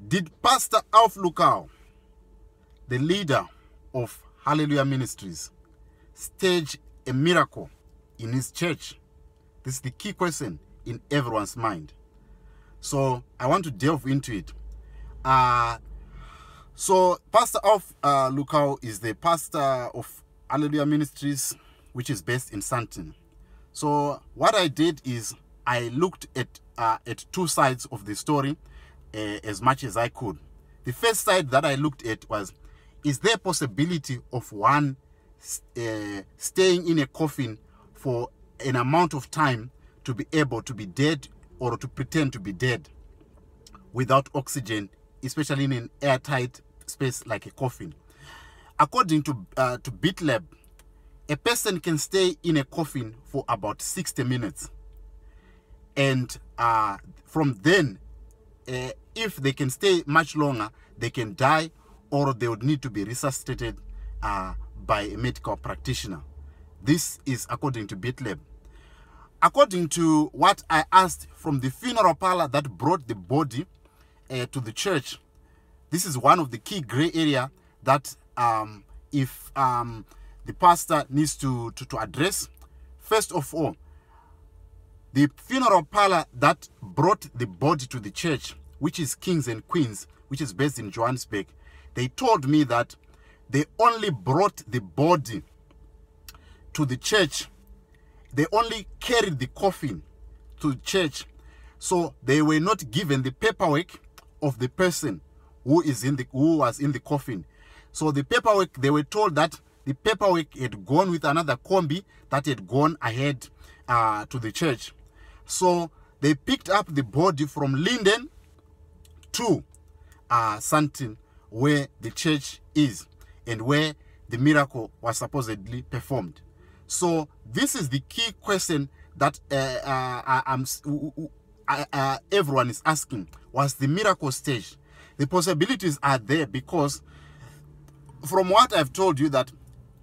Did Pastor Alph Lukau, the leader of Alleluia Ministries, stage a miracle in his church? This is the key question in everyone's mind. So I want to delve into it. So Pastor Alph Lukau is the pastor of Alleluia Ministries, which is based in Sandton. So what I did is I looked at two sides of the story as much as I could. The first side that I looked at was, is there a possibility of one staying in a coffin for an amount of time to be able to be dead or to pretend to be dead without oxygen, especially in an airtight space like a coffin? According to BitLab, a person can stay in a coffin for about 60 minutes. And from then, if they can stay much longer, they can die, or they would need to be resuscitated by a medical practitioner. This is according to BitLab. According to what I asked from the funeral parlor that brought the body to the church, this is one of the key gray area that if the pastor needs to address. First of all, the funeral parlor that brought the body to the church, which is Kings and Queens, which is based in Johannesburg, they told me that they only brought the body to the church. They only carried the coffin to the church. So they were not given the paperwork of the person who was in the coffin. So the paperwork, they were told that the paperwork had gone with another combi that had gone ahead to the church. So they picked up the body from Linden to Sandton, where the church is and where the miracle was supposedly performed. So this is the key question that everyone is asking. Was the miracle staged? The possibilities are there, because from what I've told you, that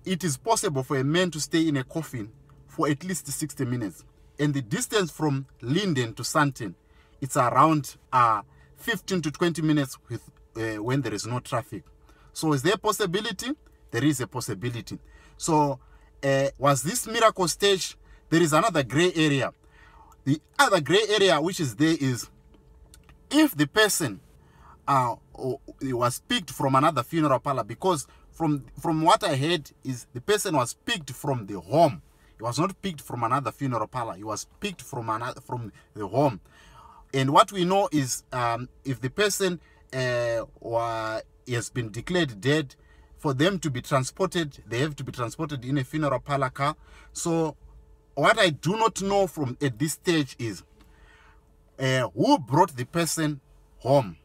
it is possible for a man to stay in a coffin for at least 60 minutes. And the distance from Linden to Sandton, it's around 15 to 20 minutes with, when there is no traffic. So is there a possibility? There is a possibility. So was this miracle staged? There is another gray area. The other gray area which is there is, if the person was picked from another funeral parlor, because from what I heard is the person was picked from the home. He was not picked from another funeral parlor. He was picked from the home. And what we know is, if the person has been declared dead, for them to be transported, they have to be transported in a funeral parlor car. So what I do not know from at this stage is, who brought the person home?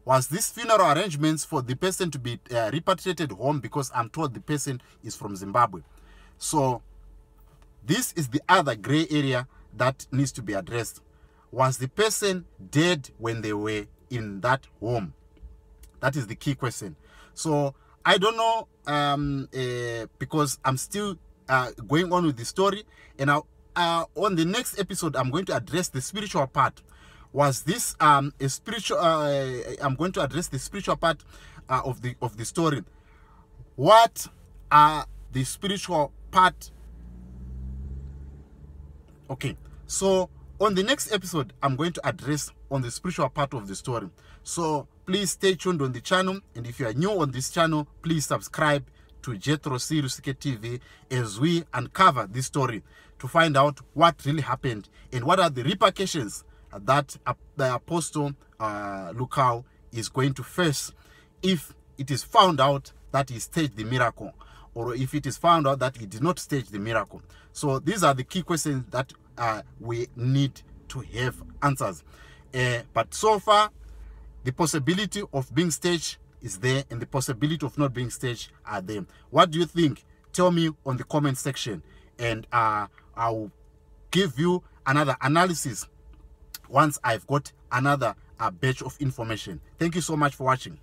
Was this funeral arrangements for the person to be repatriated home? Because I'm told the person is from Zimbabwe. So this is the other gray area that needs to be addressed. Was the person dead when they were in that home? That is the key question. So I don't know, because I'm still going on with the story. And on the next episode, I'm going to address the spiritual part. Was this a spiritual? I'm going to address the spiritual part of the story. What are the spiritual part? Okay, so on the next episode, I'm going to address on the spiritual part of the story. So please stay tuned on the channel, and if you are new on this channel, please subscribe to Jethro Sirusike TV as we uncover this story to find out what really happened and what are the repercussions that the Apostle Lukau is going to face if it is found out that he staged the miracle, or if it is found out that he did not stage the miracle. So these are the key questions that we need to have answers. But so far, the possibility of being staged is there, and the possibility of not being staged are there. What do you think? Tell me on the comment section, and I'll give you another analysis once I've got another batch of information. Thank you so much for watching.